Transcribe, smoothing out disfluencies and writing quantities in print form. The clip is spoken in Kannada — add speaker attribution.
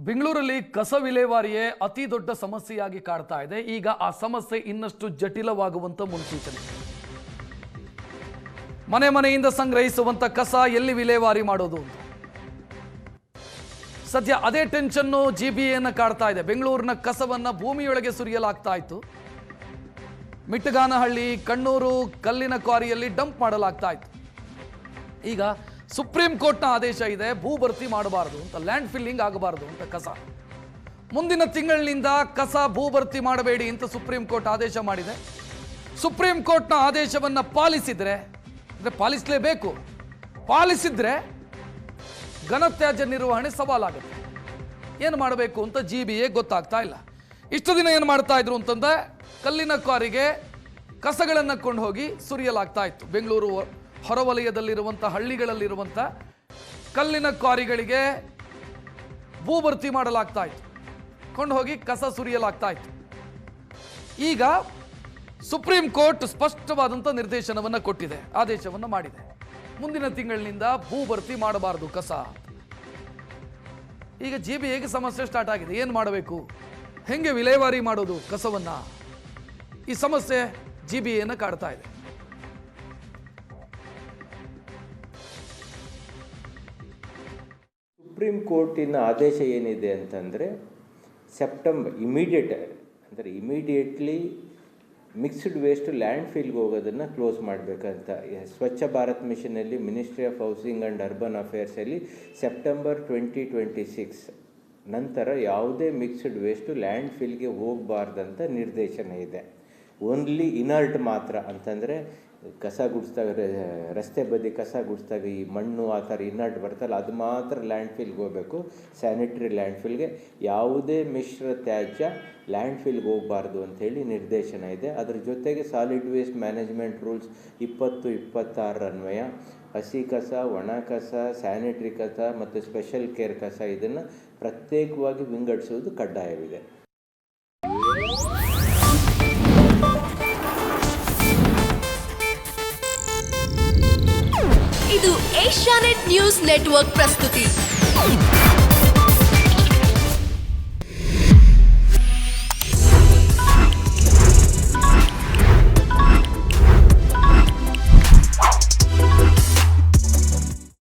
Speaker 1: ಬೆಂಗಳೂರಲ್ಲಿ ಕಸ ವಿಲೇವಾರಿಯೇ ಅತಿ ದೊಡ್ಡ ಸಮಸ್ಯೆಯಾಗಿ ಕಾಡ್ತಾ ಇದೆ. ಈಗ ಆ ಸಮಸ್ಯೆ ಇನ್ನಷ್ಟು ಜಟಿಲವಾಗುವಂತ ಮುನ್ಸೂಚನೆ. ಮನೆ ಮನೆಯಿಂದ ಸಂಗ್ರಹಿಸುವಂತ ಕಸ ಎಲ್ಲಿ ವಿಲೇವಾರಿ ಮಾಡೋದು ಅಂತ ಸದ್ಯ ಅದೇ ಟೆನ್ಷನ್ನು ಜಿಬಿಎನ ಕಾಡ್ತಾ ಇದೆ. ಬೆಂಗಳೂರಿನ ಕಸವನ್ನ ಭೂಮಿಯೊಳಗೆ ಸುರಿಯಲಾಗ್ತಾ ಇತ್ತು. ಮಿಟ್ಟಗಾನಹಳ್ಳಿ, ಕಣ್ಣೂರು, ಕಲ್ಲಿನ ಕ್ವಾರಿಯಲ್ಲಿ ಡಂಪ್ ಮಾಡಲಾಗ್ತಾ ಇತ್ತು. ಈಗ ಸುಪ್ರೀಂ ಕೋರ್ಟ್ನ ಆದೇಶ ಇದೆ, ಭೂ ಭರ್ತಿ ಮಾಡಬಾರದು ಅಂತ, ಲ್ಯಾಂಡ್ ಫಿಲ್ಲಿಂಗ್ ಆಗಬಾರದು ಅಂತ. ಕಸ ಮುಂದಿನ ತಿಂಗಳಿನಿಂದ ಕಸ ಭೂ ಭರ್ತಿ ಮಾಡಬೇಡಿ ಅಂತ ಸುಪ್ರೀಂ ಕೋರ್ಟ್ ಆದೇಶ ಮಾಡಿದೆ. ಸುಪ್ರೀಂ ಕೋರ್ಟ್ನ ಆದೇಶವನ್ನ ಪಾಲಿಸಿದ್ರೆ, ಅಂದ್ರೆ ಪಾಲಿಸಲೇಬೇಕು, ಪಾಲಿಸಿದ್ರೆ ಘನತ್ಯಾಜ್ಯ ನಿರ್ವಹಣೆ ಸವಾಲಾಗುತ್ತೆ. ಏನು ಮಾಡಬೇಕು ಅಂತ ಜಿಬಿಎ ಗೊತ್ತಾಗ್ತಾ ಇಲ್ಲ. ಇಷ್ಟು ದಿನ ಏನು ಮಾಡ್ತಾ ಇದ್ರು ಅಂತಂದ್ರೆ, ಕಲ್ಲಿನ ಕ್ವಾರಿಗೆ ಕಸಗಳನ್ನು ಕೊಂಡು ಹೋಗಿ ಸುರಿಯಲಾಗ್ತಾ ಇತ್ತು. ಬೆಂಗಳೂರು ಹೊರವಲಯದಲ್ಲಿರುವಂಥ ಹಳ್ಳಿಗಳಲ್ಲಿರುವಂಥ ಕಲ್ಲಿನ ಕ್ವಾರಿಗಳಿಗೆ ಭೂ ಭರ್ತಿ ಮಾಡಲಾಗ್ತಾ ಇತ್ತು, ಕೊಂಡು ಹೋಗಿ ಕಸ ಸುರಿಯಲಾಗ್ತಾ ಇತ್ತು. ಈಗ ಸುಪ್ರೀಂ ಕೋರ್ಟ್ ಸ್ಪಷ್ಟವಾದಂಥ ನಿರ್ದೇಶನವನ್ನು ಕೊಟ್ಟಿದೆ, ಆದೇಶವನ್ನು ಮಾಡಿದೆ. ಮುಂದಿನ ತಿಂಗಳಿನಿಂದ ಭೂ ಭರ್ತಿ ಮಾಡಬಾರದು ಕಸ. ಈಗ ಜಿಬಿಎಗೆ ಸಮಸ್ಯೆ ಸ್ಟಾರ್ಟ್ ಆಗಿದೆ. ಏನು ಮಾಡಬೇಕು, ಹೆಂಗೆ ವಿಲೇವಾರಿ ಮಾಡೋದು ಕಸವನ್ನ? ಈ ಸಮಸ್ಯೆ ಜಿಬಿಎನ ಕಾಡ್ತಾ ಇದೆ.
Speaker 2: ಸುಪ್ರೀಂ ಕೋರ್ಟಿನ ಆದೇಶ ಏನಿದೆ ಅಂತಂದರೆ, September immediately mixed waste land ಫಿಲ್ಗೆ ಹೋಗೋದನ್ನು ಕ್ಲೋಸ್ ಮಾಡಬೇಕಂತ ಸ್ವಚ್ಛ ಭಾರತ್ ಮಿಷನಲ್ಲಿ ministry of housing and urban ಅಫೇರ್ಸಲ್ಲಿ ಸೆಪ್ಟೆಂಬರ್ 2026 ನಂತರ ಯಾವುದೇ ಮಿಕ್ಸ್ಡ್ ವೇಸ್ಟು ಲ್ಯಾಂಡ್ ಫಿಲ್ಗೆ ಹೋಗಬಾರ್ದಂತ ನಿರ್ದೇಶನ ಇದೆ. ಓನ್ಲಿ ಇನರ್ಟ್ ಮಾತ್ರ, ಅಂತಂದರೆ ಕಸ ಗುಡಿಸ್ದಾಗ, ರಸ್ತೆ ಬದಿ ಕಸ ಗುಡಿಸ್ದಾಗ ಈ ಮಣ್ಣು ಆ ಥರ ಇನರ್ಟ್ ಬರ್ತಲ್ಲ, ಅದು ಮಾತ್ರ ಲ್ಯಾಂಡ್ ಫಿಲ್ಗೆ ಹೋಗಬೇಕು, ಸ್ಯಾನಿಟರಿ ಲ್ಯಾಂಡ್ ಫಿಲ್ಗೆ. ಯಾವುದೇ ಮಿಶ್ರ ತ್ಯಾಜ್ಯ ಲ್ಯಾಂಡ್ ಫಿಲ್ಗೆ ಹೋಗಬಾರ್ದು ಅಂಥೇಳಿ ನಿರ್ದೇಶನ ಇದೆ. ಅದ್ರ ಜೊತೆಗೆ ಸಾಲಿಡ್ ವೇಸ್ಟ್ ಮ್ಯಾನೇಜ್ಮೆಂಟ್ ರೂಲ್ಸ್ 2026 ಅನ್ವಯ ಹಸಿ ಕಸ, ಒಣ ಕಸ, ಸ್ಯಾನಿಟರಿ ಕಸ ಮತ್ತು ಸ್ಪೆಷಲ್ ಕೇರ್ ಕಸ ಇದನ್ನು ಪ್ರತ್ಯೇಕವಾಗಿ ವಿಂಗಡಿಸುವುದು ಕಡ್ಡಾಯವಿದೆ.
Speaker 3: ಇದು ಏಷ್ಯಾನೆಟ್ ನ್ಯೂಸ್ ನೆಟ್ವರ್ಕ್ ಪ್ರಸ್ತುತಿ.